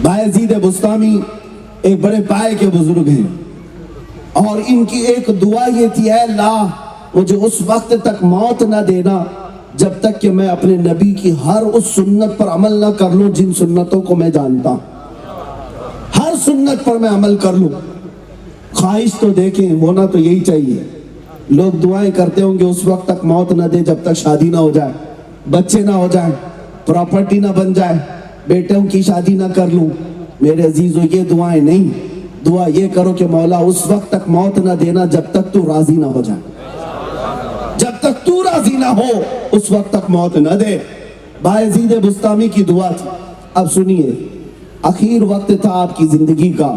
Bayazid Bastami ایک بڑے پائے کے بزرگ ہیں، اور ان کی ایک دعا یہ تھی، اے اللہ مجھے اس وقت تک موت نہ دینا جب تک کہ میں اپنے نبی کی ہر اس سنت پر عمل نہ کر لوں جن سنتوں کو میں جانتا ہوں، ہر سنت پر میں عمل کر لوں۔ خواہش تو دیکھیں، ہونا تو یہی چاہیے۔ لوگ دعائیں کرتے ہوں گے اس وقت تک موت نہ دے جب تک شادی نہ ہو جائے، بچے نہ ہو جائیں، پراپرٹی نہ بن جائے، بیٹوں کی شادی نہ کر لوں۔ میرے عزیزو، یہ دعائیں نہیں، دعا یہ کرو کہ مولا اس وقت تک موت نہ دینا جب تک تو راضی نہ ہو جائے، جب تک تو راضی نہ ہو اس وقت تک موت نہ دے۔ بایزید بسطامی کی دعا تھی۔ اب سنیے، اخیر وقت تھا آپ کی زندگی کا،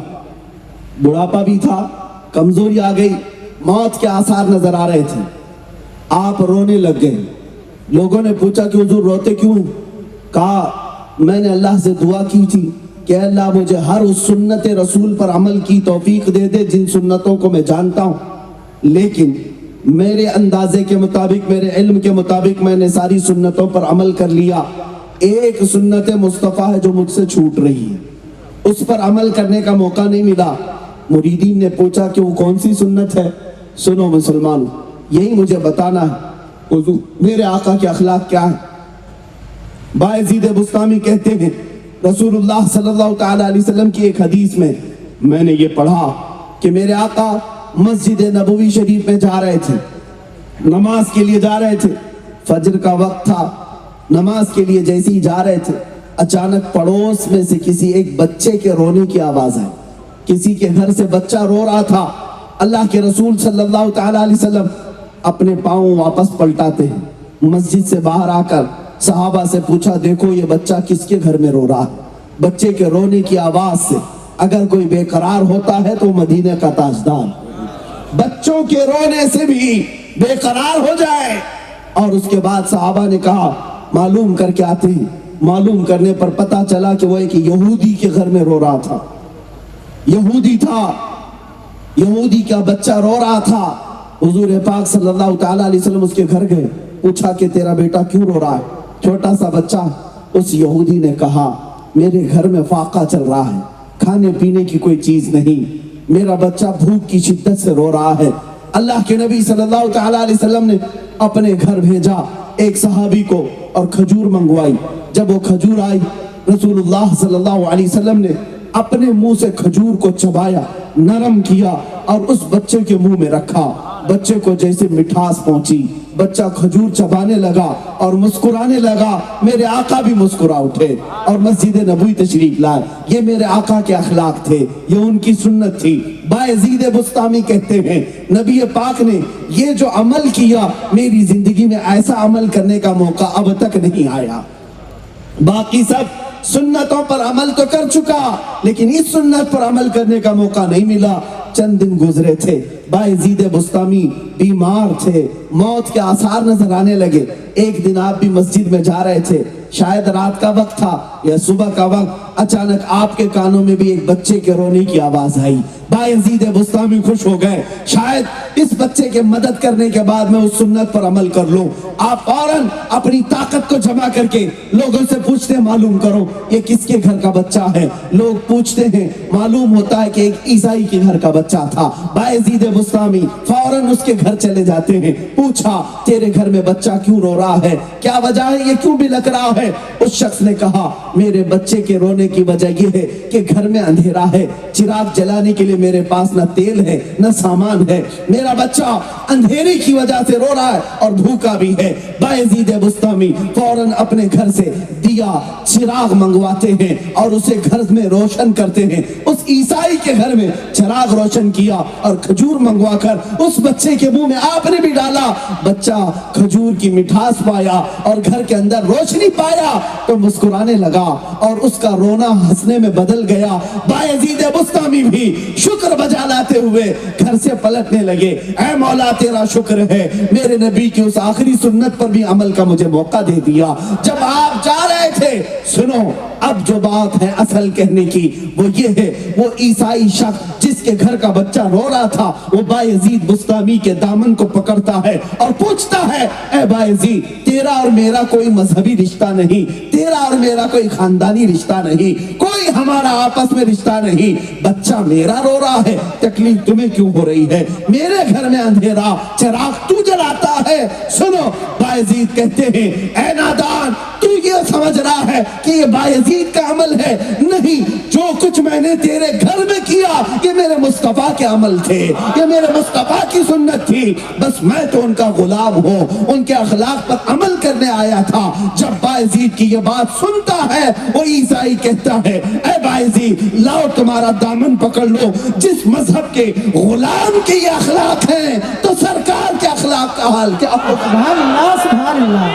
بڑھاپا بھی تھا، کمزوری آ گئی، موت کے آثار نظر آ رہے تھے، آپ رونے لگ گئے۔ لوگوں نے پوچھا کہ حضور روتے کیوں؟ کہا میں نے اللہ سے دعا کی تھی کہ اے اللہ مجھے ہر اس سنت رسول پر عمل کی توفیق دے دے جن سنتوں کو میں جانتا ہوں، لیکن میرے اندازے کے مطابق، میرے علم کے مطابق میں نے ساری سنتوں پر عمل کر لیا، ایک سنت مصطفیٰ ہے جو مجھ سے چھوٹ رہی ہے، اس پر عمل کرنے کا موقع نہیں ملا۔ مریدین نے پوچھا کہ وہ کون سی سنت ہے؟ سنو مسلمانوں، یہی مجھے بتانا ہے حضور میرے آقا کے اخلاق کیا ہے۔ بایزید بسطامی کہتے ہیں رسول اللہ صلی اللہ تعالیٰ علیہ وسلم کی ایک حدیث میں نے یہ پڑھا کہ میرے آقا مسجد نبوی شریف میں جا رہے تھے، نماز کے لیے جا رہے تھے، فجر کا وقت تھا، نماز کے لیے جیسے ہی جا رہے تھے اچانک پڑوس میں سے کسی ایک بچے کے رونے کی آواز آئی، کسی کے گھر سے بچہ رو رہا تھا۔ اللہ کے رسول صلی اللہ تعالیٰ علیہ وسلم اپنے پاؤں واپس پلٹاتے ہیں، مسجد سے باہر آ کر صحابہ سے پوچھا دیکھو یہ بچہ کس کے گھر میں رو رہا ہے؟ بچے کے رونے کی آواز سے اگر کوئی بے قرار ہوتا ہے تو مدینہ کا تاجدار، بچوں کے رونے سے بھی بے قرار ہو جائے۔ اور اس کے بعد صحابہ نے کہا معلوم کر کے آتے ہیں، معلوم کرنے پر پتا چلا کہ وہ ایک یہودی کے گھر میں رو رہا تھا، یہودی تھا، یہودی کا بچہ رو رہا تھا۔ حضور پاک صلی اللہ تعالیٰ علیہ وسلم اس کے گھر گئے، پوچھا کہ تیرا بیٹا کیوں رو رہا ہے؟ چھوٹا سا بچہ۔ اس یہودی نے کہا میرے گھر میں فاقہ چل رہا ہے، کھانے پینے کی کوئی چیز نہیں، میرا بچہ بھوک کی شدت سے رو رہا ہے۔ اللہ کے نبی صلی اللہ تعالیٰ علیہ وسلم نے اپنے گھر بھیجا ایک صحابی کو اور کھجور منگوائی۔ جب وہ کھجور آئی رسول اللہ صلی اللہ علیہ وسلم نے اپنے منہ سے کھجور کو چبایا، نرم کیا اور اس بچے کے منہ میں رکھا۔ بچے کو جیسے مٹھاس پہنچی، بچہ کھجور چبانے لگا اور مسکرانے لگا۔ میرے آقا بھی مسکرا اٹھے اور مسجد نبوی تشریف لائے۔ یہ میرے آقا کے اخلاق تھے، یہ ان کی سنت تھی۔ بایزید بسطامی کہتے ہیں نبی پاک نے یہ جو عمل کیا میری زندگی میں ایسا عمل کرنے کا موقع اب تک نہیں آیا۔ باقی سب سنتوں پر عمل تو کر چکا لیکن اس سنت پر عمل کرنے کا موقع نہیں ملا۔ چند دن گزرے تھے، بایزید بسطامی بیمار تھے، موت کے آثار نظر آنے لگے۔ ایک دن آپ بھی مسجد میں جا رہے تھے، شاید رات کا وقت تھا یا صبح کا وقت، اچانک آپ کے کانوں میں بھی ایک بچے کے رونے کی آواز آئی۔ بایزید بسطامی خوش ہو گئے، شاید اس بچے کے مدد کرنے کے بعد میں اس سنت پر عمل کر لوں۔ آپ فوراً اپنی طاقت کو جمع کر کے لوگوں سے پوچھتے ہیں معلوم کرو یہ کس کے گھر کا بچہ ہے۔ لوگ پوچھتے ہیں، معلوم ہوتا ہے کہ ایک عیسائی کے گھر کا بچہ تھا۔ بایزید بسطامی فوراً اس کے گھر چلے جاتے ہیں، پوچھا تیرے گھر میں بچہ کیوں رو رہا ہے، کیا وجہ ہے، یہ کیوں بھی لگ رہا ہے؟ اس شخص نے کہا میرے بچے کے رونے کی وجہ یہ ہے کہ گھر میں اندھیرا ہے، چراغ جلانے کے لیے میرے پاس نہ تیل ہے نہ سامان ہے، میرا بچہ اندھیرے کی وجہ سے رو رہا ہے اور بھوکا بھی ہے۔ بایزید بسطامی فوراً اپنے گھر سے دیا چراغ منگواتے ہیں اور اسے گھر میں روشن کرتے ہیں۔ اس عیسائی کے گھر میں چراغ روشن کیا اور کھجور منگوا کر اس بچے کے منہ میں آپ نے بھی ڈالا۔ بچہ کھجور کی مٹھاس پایا اور گھر کے اندر روشنی پایا تو مسکرانے لگا اور اس کا رونا ہنسنے میں بدل گیا۔ بایزید بسطامی بھی شکر بجا لاتے ہوئے گھر سے پلٹنے لگے، اے مولا تیرا شکر ہے میرے نبی کی اس آخری سنت پر بھی عمل کا مجھے موقع دے دیا جب آپ جا رہے تھے۔ سنو اب جو بات ہے اصل کہنے کی وہ یہ ہے، وہ عیسائی شخص جس کے گھر کا بچہ رو رہا تھا وہ بایزید بسطامی کے دامن کو پکڑتا ہے اور پوچھتا ہے اے بایزید تیرا اور میرا کوئی مذہبی رشتہ نہیں، تیرا اور میرا کوئی خاندانی رشتہ نہیں، کوئی کوئی ہمارا آپس میں رشتہ نہیں. بچہ میرا رو رہا ہے, تکلیف تمہیں کیوں ہو رہی ہے؟ میرے گھر میں اندھیرا, چراغ تو جلاتا ہے. سنو, بایزید کہتے ہیں اے نادان, تو یہ سمجھ رہا ہے کہ یہ بایزید کا عمل ہے؟ نہیں, جو کچھ میں نے تیرے گھر میں کیا یہ میرے مصطفیٰ کے عمل تھے, یہ میرے مصطفیٰ کی سنت تھی. بس میں تو ان کا غلام ہوں, ان کے اخلاق پر عمل کرنے آیا تھا. جب بایزید کی یہ بات سنتا ہے, وہ عیسائی کہتا ہے اے بایزید, لاؤ تمہارا دامن پکڑ لو. جس مذہب کے غلام کے یہ اخلاق ہیں تو سرکار کے اخلاق کا حال کیا ہوگا؟ سبحان اللہ, سبحان اللہ,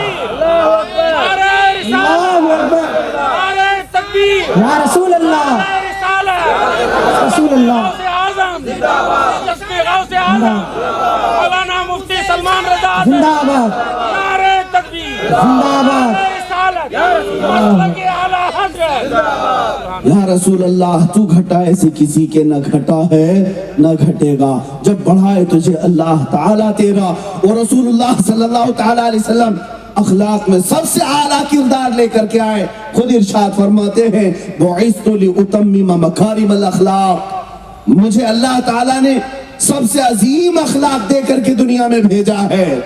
اللہ اکبر, یا رسول اللہ, رسول اللہ, مولانا مفتی سلمان رضا زندہ آباد, نعرہ تکبیر, زندہ آباد, یا رسول اللہ, تو گھٹائے سے کسی کے نہ گھٹا ہے نہ گھٹے گا. جب بڑھائے تجھے اللہ تعالیٰ تیرا. اور رسول اللہ صلی اللہ تعالیٰ علیہ وسلم اخلاق میں سب سے اعلیٰ کردار لے کر کے آئے. خود ارشاد فرماتے ہیں بعثت لأتمم مکارم الاخلاق, مجھے اللہ تعالیٰ نے سب سے عظیم اخلاق دے کر کے دنیا میں بھیجا ہے.